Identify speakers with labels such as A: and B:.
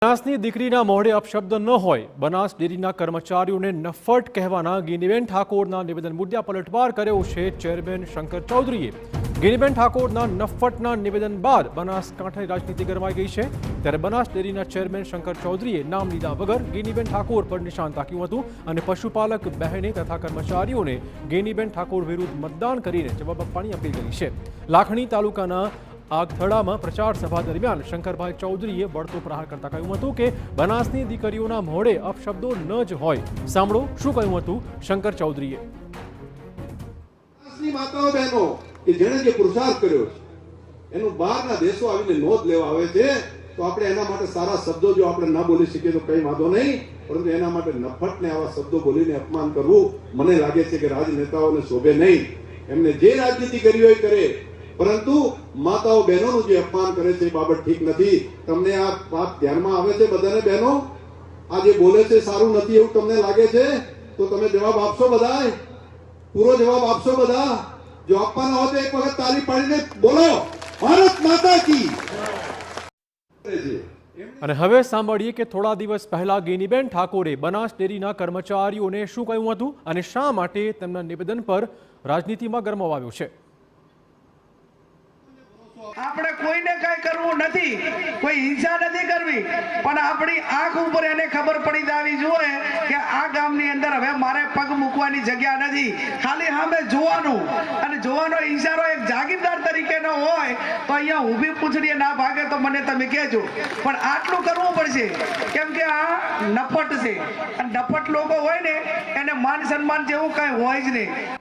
A: બનાસની દીકરીના મોઢે અપશબ્દ ન હોય, બનાસ ડેરીના કર્મચારીઓને નફ્ફટ કહેવાના ગિનીબેન ઠાકોરના નિવેદન મુદ્દે પલટવાર કર્યો છે ચેરમેન શંકર ચૌધરીએ। ગિનીબેન ઠાકોરના નફ્ફટના નિવેદન બાદ બનાસકાંઠાની રાજનીતિ ગરમાઈ ગઈ છે। ત્યારે બનાસ ડેરીના ચેરમેન શંકર ચૌધરીએ નામ લીધા વગર ગિનીબેન ઠાકોર પર નિશાન તાક્યું હતું અને પશુપાલક બહેને તથા કર્મચારીઓને ગિનીબેન ઠાકોર વિરુદ્ધ મતદાન કરીને જવાબ આપવાની અપીલ કરી છે। લાખણી તાલુકાના આગથડામાં પ્રચાર સભા દરમિયાન શંકરભાઈ ચૌધરીએ વળતો પ્રહાર કરતા કહ્યું હતું કે બનાસની દીકરીઓના મોઢે અપશબ્દો ન જ હોય। સાંભળો શું કહ્યું હતું શંકર ચૌધરીએ।
B: બનાસની માતાઓ બહેનો કે જેણે જે પુરુષાર્થ કર્યો છે એનું બહારના દેશો આવીને નોંધ લેવા આવે છે તો આપણે એના માટે સારા શબ્દો જો આપણે ન બોલી શકીએ તો કઈ વાંધો નહીં, પરંતુ એના માટે નફ્ફટને આવા શબ્દો બોલીને અપમાન કરવું મને લાગે છે કે રાજનેતાઓને શોભે નહીં। એમને જે રાજનીતિ કરી હોય કરે, પરંતુ માતાઓ બહેનોનું જે અપમાન કરે છે એ બાબત ઠીક નથી। તમને આ વાત ધ્યાનમાં આવે છે બધાને? બહેનો આ જે બોલે છે સારું નથી એવું તમને લાગે છે તો તમે જવાબ આપશો? બધા પૂરો જવાબ આપશો? બધા જો આપવાના હોય તો એક વખત તાળી પાડીને બોલો ભારત માતા કી।
A: અને હવે સાંભળીએ કે થોડા દિવસ પહેલા ગિનીબેન ઠાકોરે બનાસ ડેરીના કર્મચારીઓને શું કહ્યું હતું અને શા માટે તેમના નિવેદન પર રાજનીતિમાં ગરમાવ્યો છે।
C: આપણે કોઈને કઈ કરવું નથી, કોઈ હિંસા નથી કરવી, પણ આપણી આંખ ઉપર એને ખબર પડી જવી જોઈએ કે આ ગામની અંદર હવે મારે પગ મૂકવાની જગ્યા નથી। ખાલી સામે જોવાનું અને જોવાનો ઈશારો એક જાગીરદાર તરીકેનો હોય તો અહીંયા ઊભી પૂંછડીએ ના ભાગે તો મને તમે કહેજો, પણ આટલું કરવું પડશે કેમ કે આ નફ્ફટ છે અને નફ્ફટ લોકો હોય ને એને માન સન્માન જેવું કઈ હોય જ નહીં।